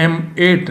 M8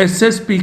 SSP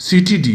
CTD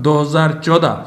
2014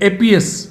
APS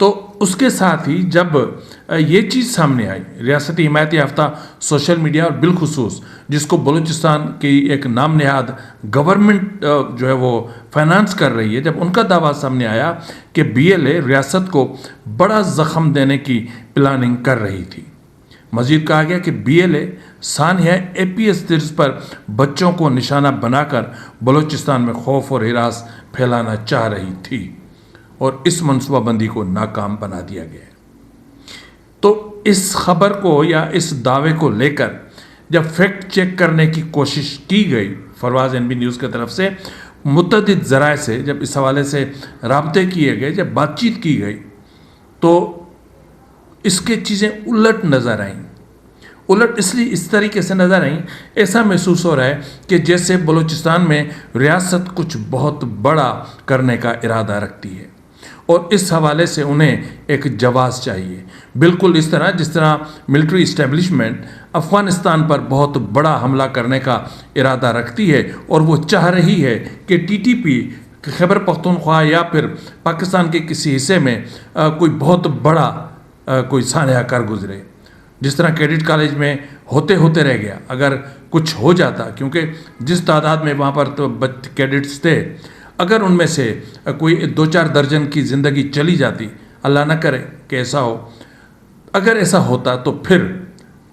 تو اس کے ساتھ ہی جب یہ چیز سامنے آئی، ریاستی حمایت یافتہ سوشل میڈیا اور بالخصوص جس کو بلوچستان کی ایک نام نہاد گورنمنٹ جو ہے وہ فائنانس کر رہی ہے، جب ان کا دعویٰ سامنے آیا کہ بی ایل اے ریاست کو بڑا زخم دینے کی پلاننگ کر رہی تھی۔ مزید کہا گیا کہ بی ایل اے سانحہ اے پی ایس طرز پر بچوں کو نشانہ بنا کر بلوچستان میں خوف اور ہراس پھیلانا چاہ رہی تھی اور اس منصوبہ بندی کو ناکام بنا دیا گیا۔ تو اس خبر کو یا اس دعوے کو لے کر جب فیکٹ چیک کرنے کی کوشش کی گئی فرواز این بی نیوز کی طرف سے، متعدد ذرائع سے جب اس حوالے سے رابطے کیے گئے، جب بات چیت کی گئی، تو اس کے چیزیں الٹ نظر آئیں۔ الٹ اس طریقے سے نظر آئیں، ایسا محسوس ہو رہا ہے کہ جیسے بلوچستان میں ریاست کچھ بہت بڑا کرنے کا ارادہ رکھتی ہے اور اس حوالے سے انہیں ایک جواز چاہیے، بالکل اس طرح جس طرح ملٹری اسٹیبلشمنٹ افغانستان پر بہت بڑا حملہ کرنے کا ارادہ رکھتی ہے اور وہ چاہ رہی ہے کہ T T P Khyber Pakhtunkhwa یا پھر پاکستان کے کسی حصے میں کوئی بہت بڑا کوئی سانحہ کر گزرے، جس طرح کیڈٹ کالج میں ہوتے رہ گیا۔ اگر کچھ ہو جاتا، کیونکہ جس تعداد میں وہاں پر تو کیڈٹس تھے، اگر ان میں سے کوئی 2-4 درجن کی زندگی چلی جاتی، اللہ نہ کرے کہ ایسا ہو، اگر ایسا ہوتا تو پھر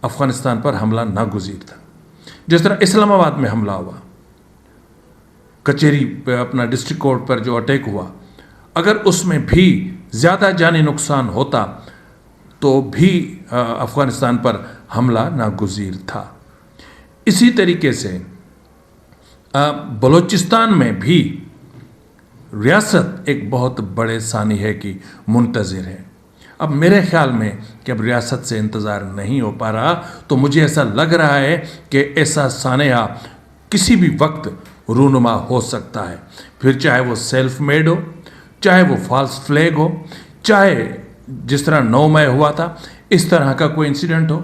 افغانستان پر حملہ نہ گزرتا۔ جس طرح اسلام آباد میں حملہ ہوا، کچہری پہ اپنا ڈسٹرکٹ کورٹ پر جو اٹیک ہوا، اگر اس میں بھی زیادہ جانی نقصان ہوتا تو بھی افغانستان پر حملہ ناگزیر تھا۔ اسی طریقے سے بلوچستان میں بھی ریاست ایک بہت بڑے سانحے کی منتظر ہے۔ اب میرے خیال میں کہ اب ریاست سے انتظار نہیں ہو پا رہا، تو مجھے ایسا لگ رہا ہے کہ ایسا سانحہ کسی بھی وقت رونما ہو سکتا ہے، پھر چاہے وہ سیلف میڈ ہو، چاہے وہ فالس فلیگ ہو، چاہے جس طرح 9 مئی ہوا تھا اس طرح کا کوئی انسیڈنٹ ہو۔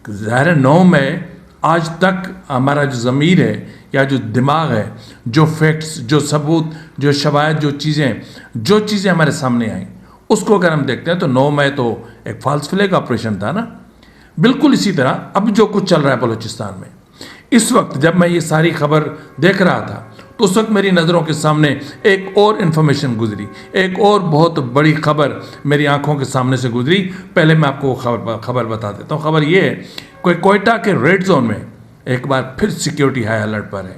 ظاہر 9 مئی آج تک ہمارا جو ضمیر ہے یا جو دماغ ہے، جو فیکٹس، جو ثبوت، جو شواہد، جو چیزیں ہمارے سامنے آئیں، اس کو اگر ہم دیکھتے ہیں تو 9 مئی تو ایک فالس فلیگ آپریشن تھا نا۔ بالکل اسی طرح اب جو کچھ چل رہا ہے بلوچستان میں، اس وقت جب میں یہ ساری خبر دیکھ رہا تھا تو اس وقت میری نظروں کے سامنے ایک اور انفارمیشن گزری، ایک اور بہت بڑی خبر میری آنکھوں کے سامنے سے گزری۔ پہلے میں آپ کو خبر بتا دیتا ہوں۔ خبر یہ ہے کہ کوئٹہ کے ریڈ زون میں ایک بار پھر سیکیورٹی ہائی الرٹ پر ہے،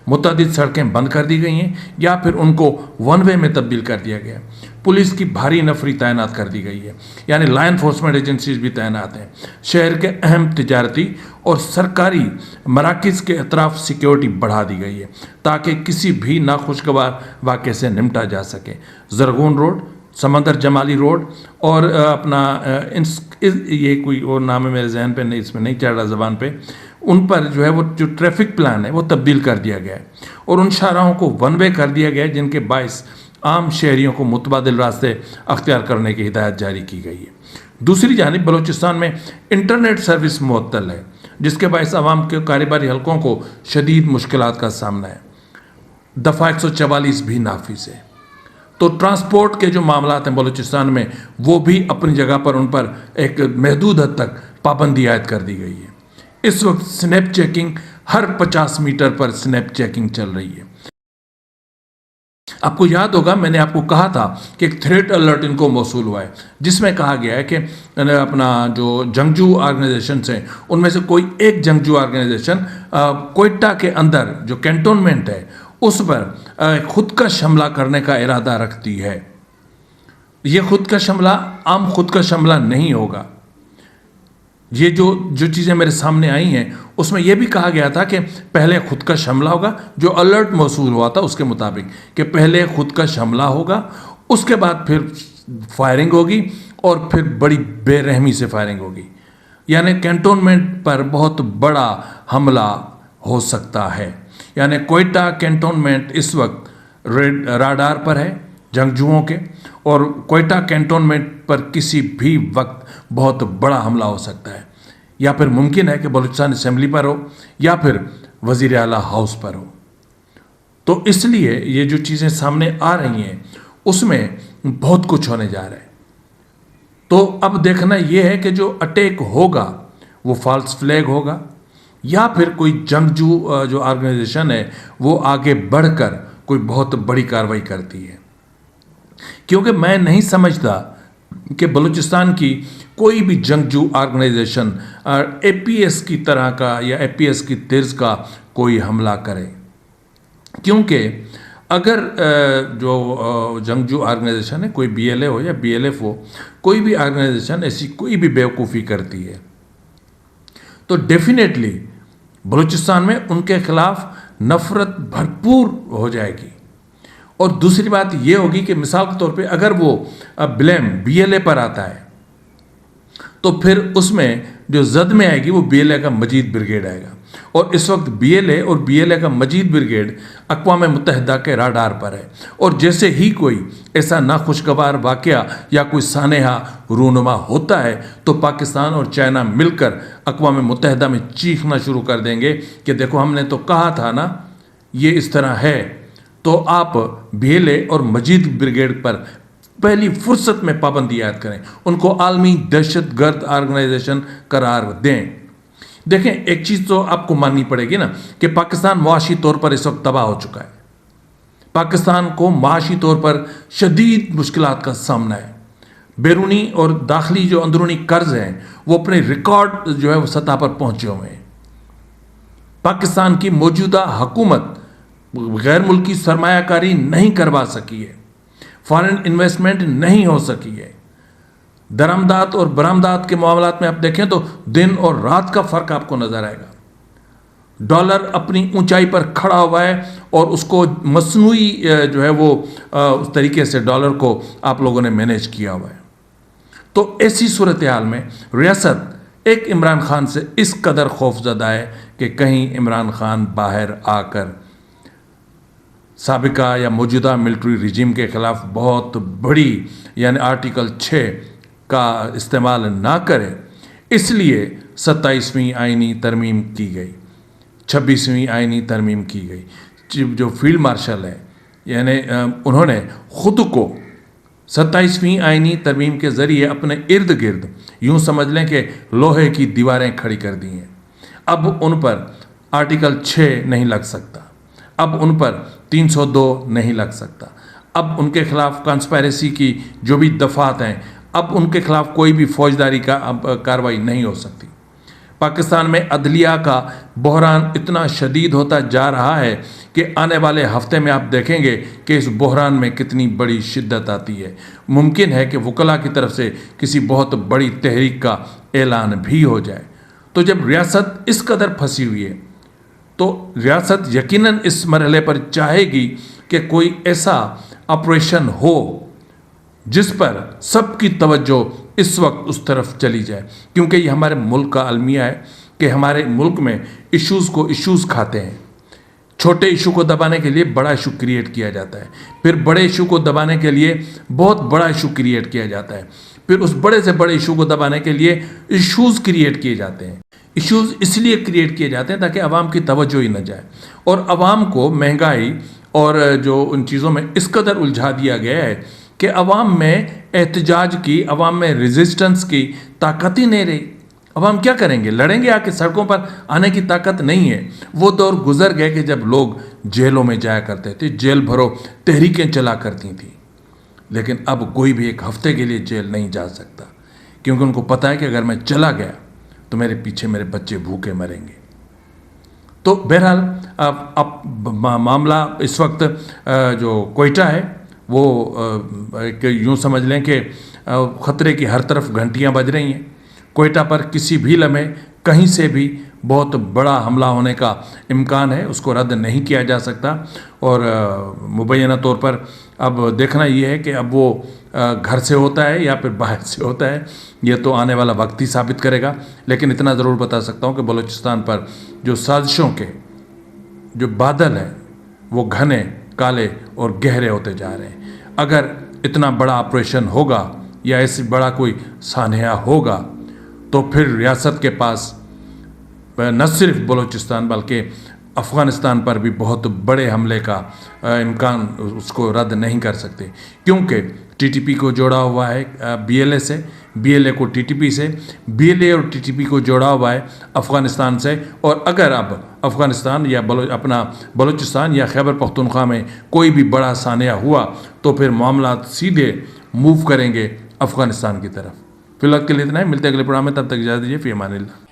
متعدد سڑکیں بند کر دی گئی ہیں یا پھر ان کو ون وے میں تبدیل کر دیا گیا ہے۔ پولیس کی بھاری نفری تعینات کر دی گئی ہے، یعنی لا انفورسمنٹ ایجنسیز بھی تعینات ہیں۔ شہر کے اہم تجارتی اور سرکاری مراکز کے اطراف سیکیورٹی بڑھا دی گئی ہے تاکہ کسی بھی ناخوشگوار واقعے سے نمٹا جا سکے۔ زرغون روڈ، سمندر جمالی روڈ اور اپنا یہ کوئی اور نام ہے میرے ذہن پہ نہیں، اس میں نہیں چڑھ رہا زبان پہ، ان پر جو ہے وہ جو ٹریفک پلان ہے وہ تبدیل کر دیا گیا ہے اور ان شاہراہوں کو ون وے کر دیا گیا ہے، جن کے باعث عام شہریوں کو متبادل راستے اختیار کرنے کی ہدایت جاری کی گئی ہے۔ دوسری جانب بلوچستان میں انٹرنیٹ سروس معطل ہے، جس کے باعث عوام کے کاروباری حلقوں کو شدید مشکلات کا سامنا ہے۔ دفعہ 144 بھی نافذ ہے۔ تو ٹرانسپورٹ کے جو معاملات ہیں بلوچستان میں، وہ بھی اپنی جگہ پر ان پر ایک محدود حد تک پابندی عائد کر دی گئی ہے۔ اس وقت سنیپ چیکنگ ہر 50 میٹر پر سنیپ چیکنگ چل رہی ہے۔ آپ کو یاد ہوگا میں نے آپ کو کہا تھا کہ ایک تھریٹ الرٹ ان کو موصول ہوا ہے، جس میں کہا گیا ہے کہ اپنا جو جنگجو آرگنائزیشنز ہیں ان میں سے کوئی ایک جنگجو آرگنائزیشن کوئٹہ کے اندر جو کینٹونمنٹ ہے اس پر خودکش حملہ کرنے کا ارادہ رکھتی ہے۔ یہ خودکش حملہ عام خودکش حملہ نہیں ہوگا۔ یہ جو چیزیں میرے سامنے آئی ہیں اس میں یہ بھی کہا گیا تھا کہ پہلے خودکش حملہ ہوگا، جو الرٹ موصول ہوا تھا اس کے مطابق کہ پہلے خودکش حملہ ہوگا، اس کے بعد پھر فائرنگ ہوگی اور پھر بڑی بے رحمی سے فائرنگ ہوگی، یعنی کینٹونمنٹ پر بہت بڑا حملہ ہو سکتا ہے۔ یعنی کوئٹہ کینٹونمنٹ اس وقت راڈار پر ہے جنگجوؤں کے، اور کوئٹہ کینٹونمنٹ پر کسی بھی وقت بہت بڑا حملہ ہو سکتا ہے، یا پھر ممکن ہے کہ بلوچستان اسمبلی پر ہو یا پھر وزیر اعلیٰ ہاؤس پر ہو۔ تو اس لیے یہ جو چیزیں سامنے آ رہی ہیں اس میں بہت کچھ ہونے جا رہا ہے۔ تو اب دیکھنا یہ ہے کہ جو اٹیک ہوگا وہ فالس فلیگ ہوگا یا پھر کوئی جنگجو جو آرگنائزیشن ہے وہ آگے بڑھ کر کوئی بہت بڑی کارروائی کرتی ہے، کیونکہ میں نہیں سمجھتا کہ بلوچستان کی کوئی بھی جنگجو آرگنائزیشن اے پی ایس کی طرح کا یا اے پی ایس کی طرز کا کوئی حملہ کرے، کیونکہ اگر جو جنگجو آرگنائزیشن ہے، کوئی بی ایل اے ہو یا بی ایل ایف ہو، کوئی بھی آرگنائزیشن ایسی کوئی بھی بیوقوفی کرتی ہے تو ڈیفینیٹلی بلوچستان میں ان کے خلاف نفرت بھرپور ہو جائے گی۔ اور دوسری بات یہ ہوگی کہ مثال کے طور پہ اگر وہ بلیم بی ایل اے پر آتا ہے تو پھر اس میں جو زد میں آئے گی وہ بی ایل اے کا مجید بریگیڈ آئے گا، اور اس وقت بی ایل اے اور بی ایل اے کا مجید بریگیڈ اقوام متحدہ کے راڈار پر ہے، اور جیسے ہی کوئی ایسا ناخوشگوار واقعہ یا کوئی سانحہ رونما ہوتا ہے تو پاکستان اور چائنا مل کر اقوام متحدہ میں چیخنا شروع کر دیں گے کہ دیکھو ہم نے تو کہا تھا نا یہ اس طرح ہے، تو آپ بی ایل اے اور مجید بریگیڈ پر پہلی فرصت میں پابندی عائد کریں، ان کو عالمی دہشت گرد آرگنائزیشن قرار دیں۔ دیکھیں ایک چیز تو آپ کو ماننی پڑے گی نا کہ پاکستان معاشی طور پر اس وقت تباہ ہو چکا ہے، پاکستان کو معاشی طور پر شدید مشکلات کا سامنا ہے، بیرونی اور داخلی جو اندرونی قرض ہیں وہ اپنے ریکارڈ جو ہے وہ سطح پر پہنچے ہوئے ہیں۔ پاکستان کی موجودہ حکومت غیر ملکی سرمایہ کاری نہیں کروا سکی ہے، فارن انویسٹمنٹ نہیں ہو سکی ہے، درآمدات اور برآمدات کے معاملات میں آپ دیکھیں تو دن اور رات کا فرق آپ کو نظر آئے گا۔ ڈالر اپنی اونچائی پر کھڑا ہوا ہے اور اس کو مصنوعی جو ہے وہ اس طریقے سے ڈالر کو آپ لوگوں نے مینیج کیا ہوا ہے۔ تو ایسی صورتحال میں ریاست ایک عمران خان سے اس قدر خوف زدہ ہے کہ کہیں عمران خان باہر آ کر سابقہ یا موجودہ ملٹری رجیم کے خلاف بہت بڑی یعنی آرٹیکل 6 کا استعمال نہ کرے، اس لیے 27ویں آئینی ترمیم کی گئی، 26ویں آئینی ترمیم کی گئی۔ جو فیلڈ مارشل ہے یعنی انہوں نے خود کو 27ویں آئینی ترمیم کے ذریعے اپنے ارد گرد یوں سمجھ لیں کہ لوہے کی دیواریں کھڑی کر دی ہیں۔ اب ان پر آرٹیکل 6 نہیں لگ سکتا، اب ان پر 302 نہیں لگ سکتا، اب ان کے خلاف کانسپائریسی کی جو بھی دفعات ہیں اب ان کے خلاف کوئی بھی فوجداری کا کارروائی نہیں ہو سکتی۔ پاکستان میں عدلیہ کا بحران اتنا شدید ہوتا جا رہا ہے کہ آنے والے ہفتے میں آپ دیکھیں گے کہ اس بحران میں کتنی بڑی شدت آتی ہے۔ ممکن ہے کہ وکلاء کی طرف سے کسی بہت بڑی تحریک کا اعلان بھی ہو جائے۔ تو جب ریاست اس قدر پھنسی ہوئی ہے تو ریاست یقیناً اس مرحلے پر چاہے گی کہ کوئی ایسا آپریشن ہو جس پر سب کی توجہ اس وقت اس طرف چلی جائے، کیونکہ یہ ہمارے ملک کا المیہ ہے کہ ہمارے ملک میں ایشوز کو ایشوز کھاتے ہیں۔ چھوٹے ایشو کو دبانے کے لیے بڑا ایشو کریٹ کیا جاتا ہے، پھر بڑے ایشو کو دبانے کے لیے بہت بڑا ایشو کریٹ کیا جاتا ہے، پھر اس بڑے سے بڑے ایشو کو دبانے کے لیے ایشوز کریٹ کیے جاتے ہیں۔ ایشوز اس لیے کریٹ کیے جاتے ہیں تاکہ عوام کی توجہ ہی نہ جائے، اور عوام کو مہنگائی اور جو ان چیزوں میں اس قدر الجھا دیا گیا ہے کہ عوام میں احتجاج کی، عوام میں ریزسٹنس کی طاقت ہی نہیں رہی۔ عوام کیا کریں گے؟ لڑیں گے؟ آ کے سڑکوں پر آنے کی طاقت نہیں ہے۔ وہ دور گزر گئے کہ جب لوگ جیلوں میں جایا کرتے تھے، جیل بھرو تحریکیں چلا کرتی تھیں، لیکن اب کوئی بھی ایک ہفتے کے لیے جیل نہیں جا سکتا، کیونکہ ان کو پتہ ہے کہ اگر میں چلا گیا تو میرے پیچھے میرے بچے بھوکے مریں گے۔ تو بہرحال اب معاملہ اس وقت جو کوئٹہ ہے وہ یوں سمجھ لیں کہ خطرے کی ہر طرف گھنٹیاں بج رہی ہیں۔ کوئٹہ پر کسی بھی لمحے کہیں سے بھی بہت بڑا حملہ ہونے کا امکان ہے، اس کو رد نہیں کیا جا سکتا، اور مبینہ طور پر اب دیکھنا یہ ہے کہ اب وہ گھر سے ہوتا ہے یا پھر باہر سے ہوتا ہے، یہ تو آنے والا وقت ہی ثابت کرے گا۔ لیکن اتنا ضرور بتا سکتا ہوں کہ بلوچستان پر جو سازشوں کے جو بادل ہیں وہ گھنے، کالے اور گہرے ہوتے جا رہے ہیں۔ اگر اتنا بڑا آپریشن ہوگا یا ایسی بڑا کوئی سانحہ ہوگا تو پھر ریاست کے پاس نہ صرف بلوچستان بلکہ افغانستان پر بھی بہت بڑے حملے کا امکان اس کو رد نہیں کر سکتے، کیونکہ ٹی ٹی پی کو جوڑا ہوا ہے بی ایل اے سے، بی ایل اے کو ٹی ٹی پی سے، بی ایل اے اور ٹی ٹی پی کو جوڑا ہوا ہے افغانستان سے. اور اگر اب افغانستان یا اپنا بلوچستان یا خیبر پختونخوا میں کوئی بھی بڑا سانحہ ہوا تو پھر معاملات سیدھے موو کریں گے افغانستان کی طرف. فی الوقت کے لیے اتنا ہے، ملتے ہیں اگلے پروگرام میں، تب تک اجازت دیجیے، فی امان اللہ.